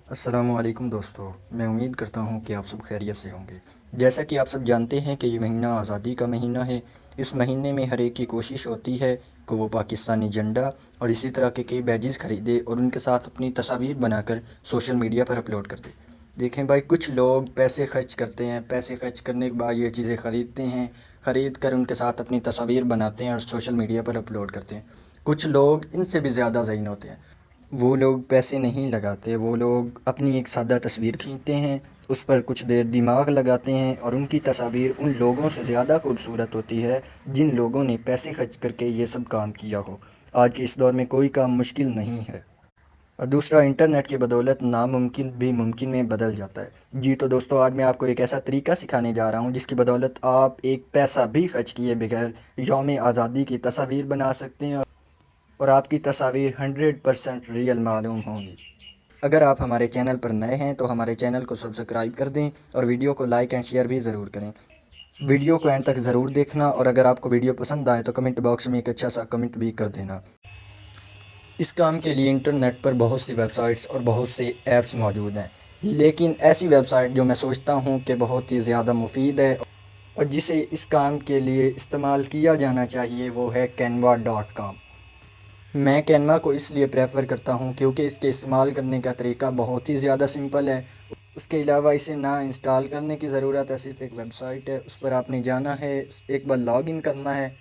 अस्सलामुअलैकुम दोस्तों। मैं उम्मीद करता हूँ कि आप सब खैरियत से होंगे। जैसा कि आप सब जानते हैं कि ये महीना आज़ादी का महीना है। इस महीने में हर एक की कोशिश होती है कि वो पाकिस्तानी झंडा और इसी तरह के कई बैजेस ख़रीदे और उनके साथ अपनी तस्वीर बनाकर सोशल मीडिया पर अपलोड कर दे। देखें भाई, कुछ लोग पैसे खर्च करते हैं, पैसे खर्च करने के बाद ये चीज़ें ख़रीदते हैं, ख़रीद कर उनके साथ अपनी तस्वीर बनाते हैं और सोशल मीडिया पर अपलोड करते हैं। कुछ लोग इनसे भी ज़्यादा ज़हीन होते हैं। वो लोग पैसे नहीं लगाते, वो लोग अपनी एक सादा तस्वीर खींचते हैं, उस पर कुछ देर दिमाग लगाते हैं और उनकी तस्वीर उन लोगों से ज़्यादा खूबसूरत होती है जिन लोगों ने पैसे खर्च करके ये सब काम किया हो। आज के इस दौर में कोई काम मुश्किल नहीं है। और दूसरा, इंटरनेट की बदौलत नामुमकिन भी मुमकिन में बदल जाता है। जी तो दोस्तों, आज मैं आपको एक ऐसा तरीका सिखाने जा रहा हूँ जिसकी बदौलत आप एक पैसा भी खर्च किए बगैर यौम आज़ादी की तस्वीर बना सकते हैं और आपकी तस्वीर 100% रियल मालूम होंगी। अगर आप हमारे चैनल पर नए हैं तो हमारे चैनल को सब्सक्राइब कर दें और वीडियो को लाइक एंड शेयर भी ज़रूर करें। वीडियो को एंड तक ज़रूर देखना और अगर आपको वीडियो पसंद आए तो कमेंट बॉक्स में एक अच्छा सा कमेंट भी कर देना। इस काम के लिए इंटरनेट पर बहुत सी वेबसाइट्स और बहुत से ऐप्स मौजूद हैं, लेकिन ऐसी वेबसाइट जो मैं सोचता हूँ कि बहुत ही ज़्यादा मुफीद है और जिसे इस काम के लिए इस्तेमाल किया जाना चाहिए वो है canva.com। मैं कैनवा को इसलिए प्रेफर करता हूँ क्योंकि इसके इस्तेमाल करने का तरीका बहुत ही ज़्यादा सिंपल है। उसके अलावा इसे ना इंस्टॉल करने की ज़रूरत है, सिर्फ एक वेबसाइट है, उस पर आपने जाना है, एक बार लॉगिन करना है।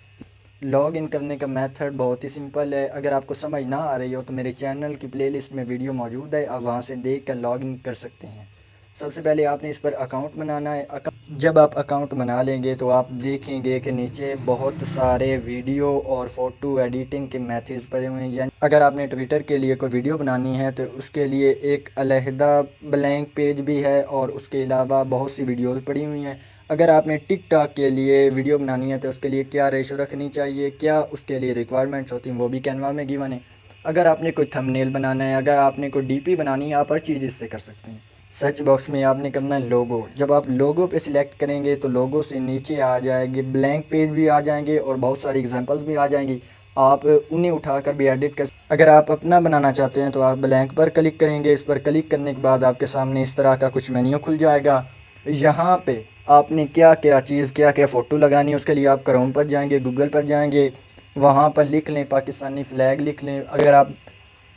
लॉगिन करने का मेथड बहुत ही सिंपल है। अगर आपको समझ ना आ रही हो तो मेरे चैनल की प्लेलिस्ट में वीडियो मौजूद है, आप वहाँ से देख कर लॉगिन कर सकते हैं। सबसे पहले आपने इस पर अकाउंट बनाना है। जब आप अकाउंट बना लेंगे तो आप देखेंगे कि नीचे बहुत सारे वीडियो और फ़ोटो एडिटिंग के मेथड्स पड़े हुए हैं। यानी अगर आपने ट्विटर के लिए कोई वीडियो बनानी है तो उसके लिए एक अलहदा ब्लैंक पेज भी है और उसके अलावा बहुत सी वीडियोस पड़ी हुई हैं। अगर आपने टिकटॉक के लिए वीडियो बनानी है तो उसके लिए क्या रेशो रखनी चाहिए, क्या उसके लिए रिक्वायरमेंट्स होती हैं, वो भी कैनवा में गिवन है। अगर आपने कोई थंबनेल बनाना है, अगर आपने कोई डीपी बनानी है, आप हर चीज़ इससे कर सकते हैं। सर्च बॉक्स में आपने करना है लोगो। जब आप लोगो पे सिलेक्ट करेंगे तो लोगो से नीचे आ जाएंगे ब्लैंक पेज भी आ जाएंगे और बहुत सारी एग्जांपल्स भी आ जाएंगी। आप उन्हें उठाकर भी एडिट कर। अगर आप अपना बनाना चाहते हैं तो आप ब्लैंक पर क्लिक करेंगे। इस पर क्लिक करने के बाद आपके सामने इस तरह का कुछ मेन्यू खुल जाएगा। यहाँ पे आपने क्या क्या चीज़, क्या क्या फ़ोटो लगानी है उसके लिए आप क्रोम पर जाएंगे, गूगल पर जाएंगे, वहाँ पर लिख लें पाकिस्तानी फ़्लैग लिख लें। अगर आप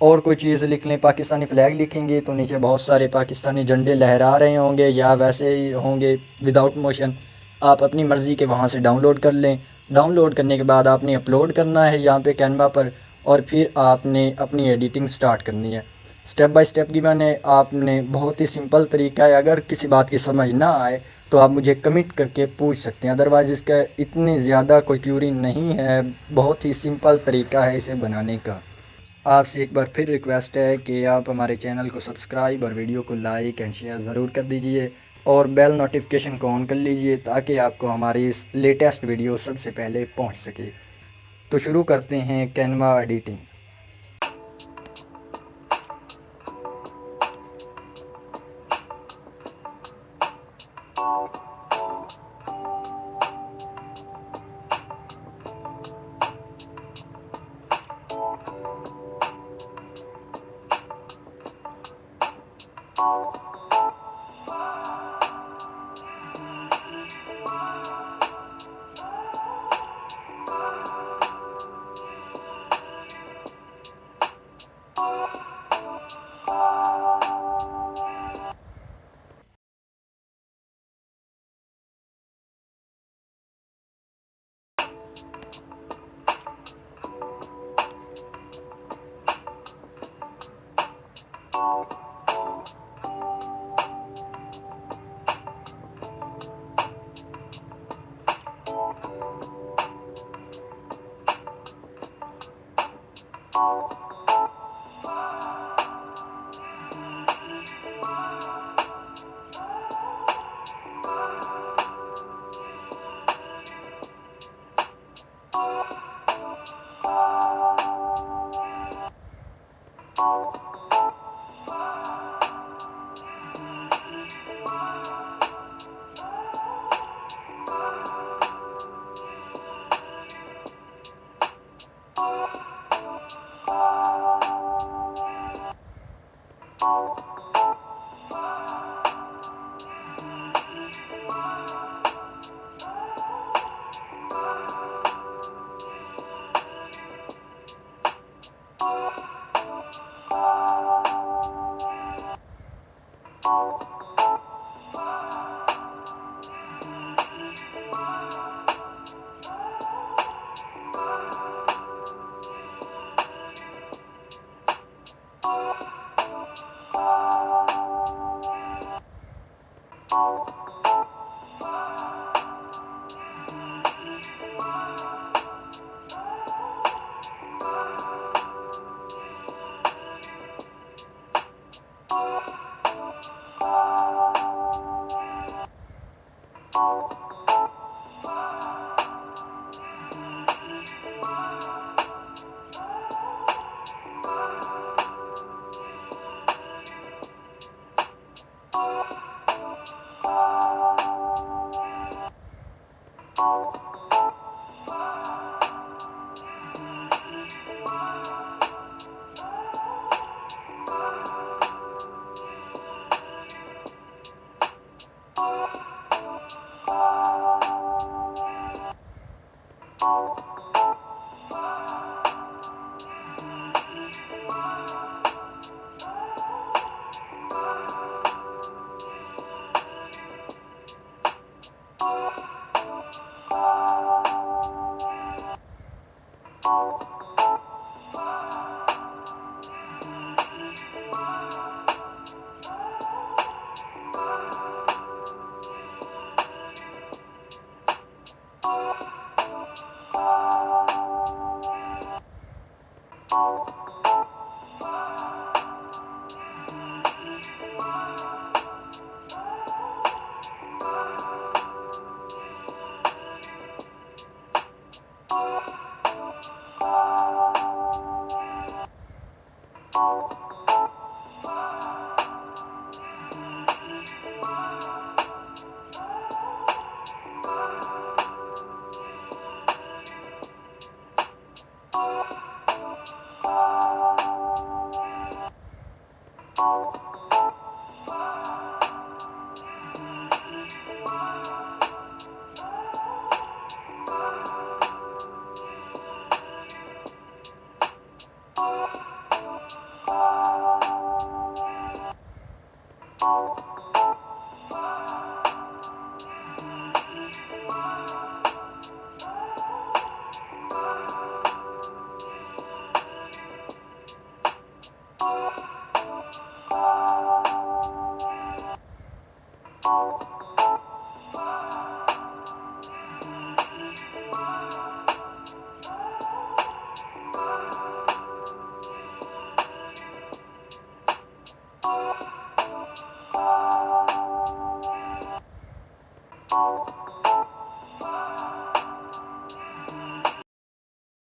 और कोई चीज़ लिख लें, पाकिस्तानी फ़्लैग लिखेंगे तो नीचे बहुत सारे पाकिस्तानी झंडे लहरा रहे होंगे या वैसे ही होंगे विदाउट मोशन। आप अपनी मर्ज़ी के वहाँ से डाउनलोड कर लें। डाउनलोड करने के बाद आपने अपलोड करना है यहाँ पे कैनवा पर और फिर आपने अपनी एडिटिंग स्टार्ट करनी है। स्टेप बाय स्टेप गिवन है, आपने बहुत ही सिंपल तरीका है। अगर किसी बात की समझ ना आए तो आप मुझे कमेंट करके पूछ सकते हैं, अदरवाइज़ इसका इतनी ज़्यादा कोई क्यूरी नहीं है। बहुत ही सिंपल तरीका है इसे बनाने का। आपसे एक बार फिर रिक्वेस्ट है कि आप हमारे चैनल को सब्सक्राइब और वीडियो को लाइक एंड शेयर ज़रूर कर दीजिए और बेल नोटिफिकेशन को ऑन कर लीजिए ताकि आपको हमारी इस लेटेस्ट वीडियो सबसे पहले पहुंच सके। तो शुरू करते हैं कैनवा एडिटिंग।